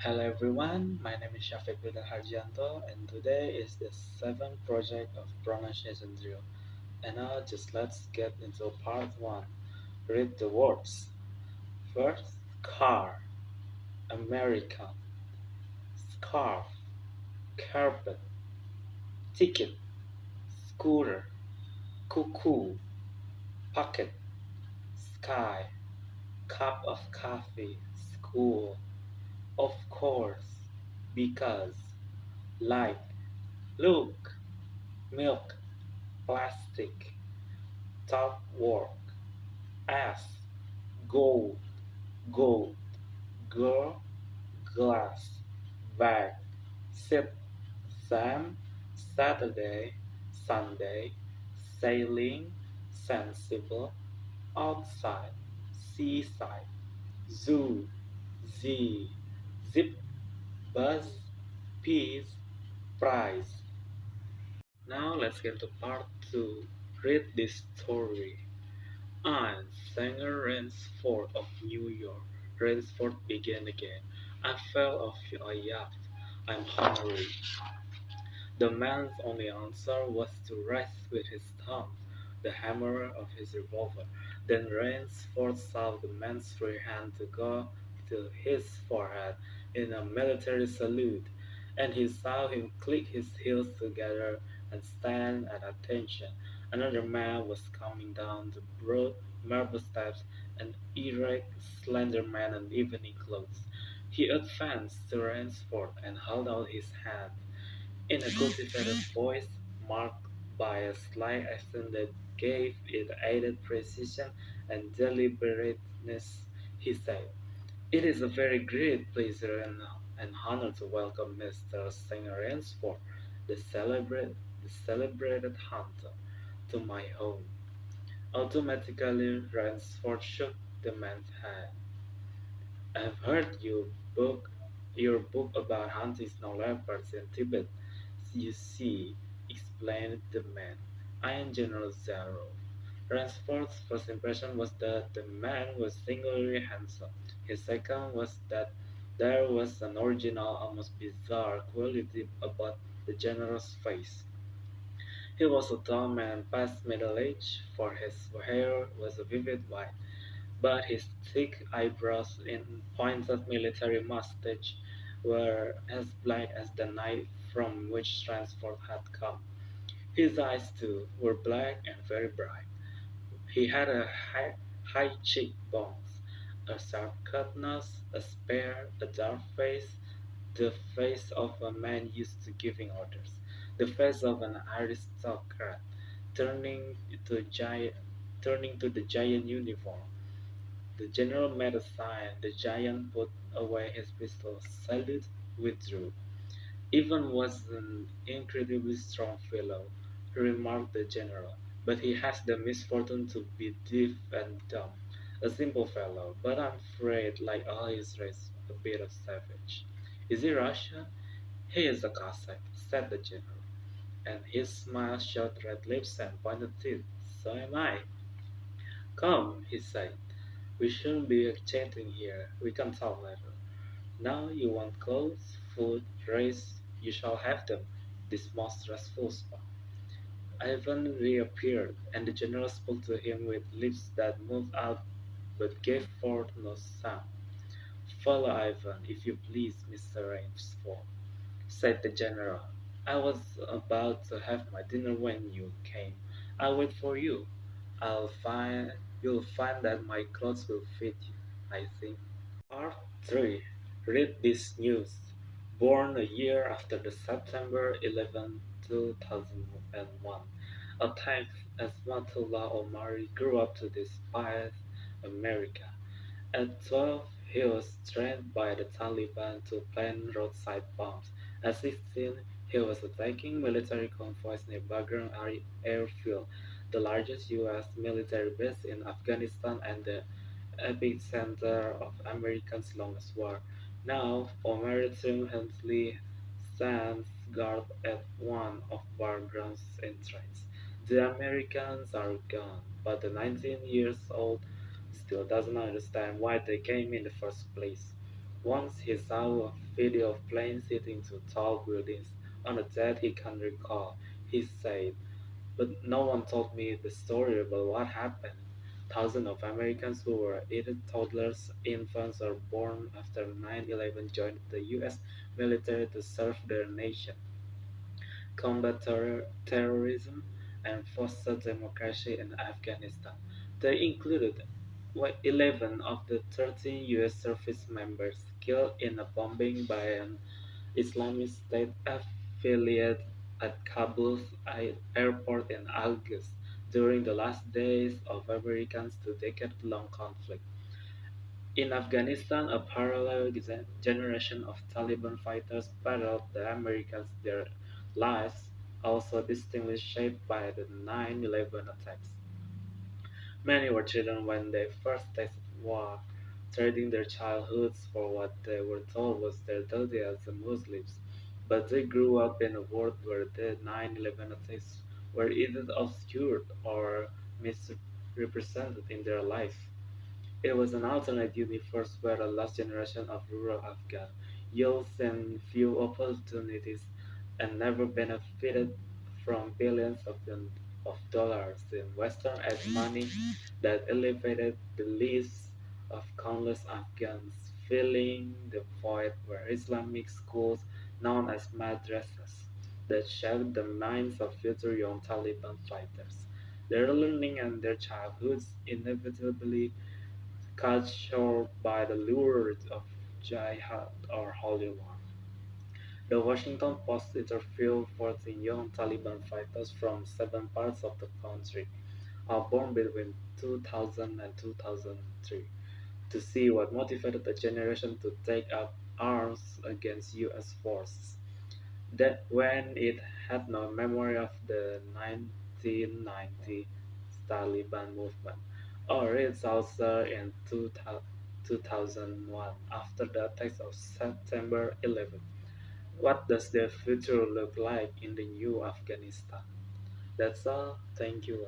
Hello everyone, my name is Syafiq Wildan Harjianto and today is the seventh project of pronunciation drill. And now just let's get into part 1. Read the words. First, car, American, scarf, carpet, ticket, scooter, cuckoo, pocket, sky, cup of coffee, school, of course, because, like, look, milk, plastic, top work, ass, gold, gold, girl, glass, bag, sip, Sam, Saturday, Sunday, sailing, sensible, outside, seaside, zoo, z, zip, buzz, peas, prize. Now let's get to part 2. Read this story. I'm Sanger Ransford of New York. Ransford began again. I fell off a yacht. I'm hungry. The man's only answer was to rest with his thumb the hammer of his revolver. Then Ransford saw the man's free hand to go to his forehead in a military salute, and he saw him click his heels together and stand at attention. Another man was coming down the broad marble steps, an erect, slender man in evening clothes. He advanced to Ransford and held out his hand. In a cultivated voice, marked by a slight accent that gave it added precision and deliberateness, he said, "It is a very great pleasure and honor to welcome Mr. Sanger Ransford, the celebrated hunter, to my home." Automatically, Ransford shook the man's hand. "I've heard your book about hunting snow leopards in Tibet. You see," explained the man, "I am General Zarov." Ransford's first impression was that the man was singularly handsome. His second was that there was an original, almost bizarre quality about the General's face. He was a tall man past middle age, for his hair was a vivid white, but his thick eyebrows and pointed military mustache were as black as the night from which Ransford had come. His eyes, too, were black and very bright. He had high cheekbones, a sharp-cut nose, a spare, a dark face, the face of a man used to giving orders, the face of an aristocrat, turning to giant, turning to the giant uniform. The general made a sign. The giant put away his pistol, saluted, withdrew. "Ivan was an incredibly strong fellow," remarked the general, "but he has the misfortune to be deaf and dumb. A simple fellow, but I'm afraid, like all his race, a bit of savage." "Is he Russian?" "He is a Cossack," said the general, and his smile showed red lips and pointed teeth. "So am I." "Come," he said, "we shouldn't be chatting here. We can talk later. Now you want clothes, food, race, you shall have them. This most restful spot." Ivan reappeared, and the general spoke to him with lips that moved out but gave forth no sound. "Follow Ivan, if you please, Mr. Rainsford," said the general. "I was about to have my dinner when you came. I'll wait for you. You'll find that my clothes will fit you, I think." Part 3. Read this news. Born a year after the September 11, 2001, Attack Asmatullah Omari grew up to despise America. At 12, he was trained by the Taliban to plant roadside bombs. At 16, he was attacking military convoys near Bagram Airfield, the largest U.S. military base in Afghanistan and the epicenter of America's longest war. Now, Omar triumphantly stands guard at one of Bagram's entrance. The Americans are gone, but the 19 years old still doesn't understand why they came in the first place. Once he saw a video of planes hitting two tall buildings on a date he can't recall. He said, but no one told me the story about what happened. Thousands of Americans who were either toddlers, infants, or born after 9/11 joined the U.S. military to serve their nation, combat terrorism, and foster democracy in Afghanistan. They included 11 of the 13 U.S. service members killed in a bombing by an Islamic State affiliate at Kabul's airport in August, during the last days of Americans' two-decade-long conflict. In Afghanistan, a parallel generation of Taliban fighters battled the Americans, their lives also distinctly shaped by the 9/11 attacks. Many were children when they first tasted war, trading their childhoods for what they were told was their duty as Muslims. But they grew up in a world where the 9/11 attacks were either obscured or misrepresented in their life. It was an alternate universe where a lost generation of rural Afghan youth and few opportunities and never benefited from billions of dollars in Western aid money that elevated the lives of countless Afghans, filling the void were Islamic schools known as madrasas that shaped the minds of future young Taliban fighters. Their learning and their childhoods inevitably cut short by the lures of jihad or holy war. The Washington Post interviewed 14 young Taliban fighters from seven parts of the country, all born between 2000 and 2003, to see what motivated the generation to take up arms against U.S. forces. That when it had no memory of the 1990 Taliban movement, or its also in 2001 after the attacks of September 11. What does their future look like in the new Afghanistan? That's all. Thank you.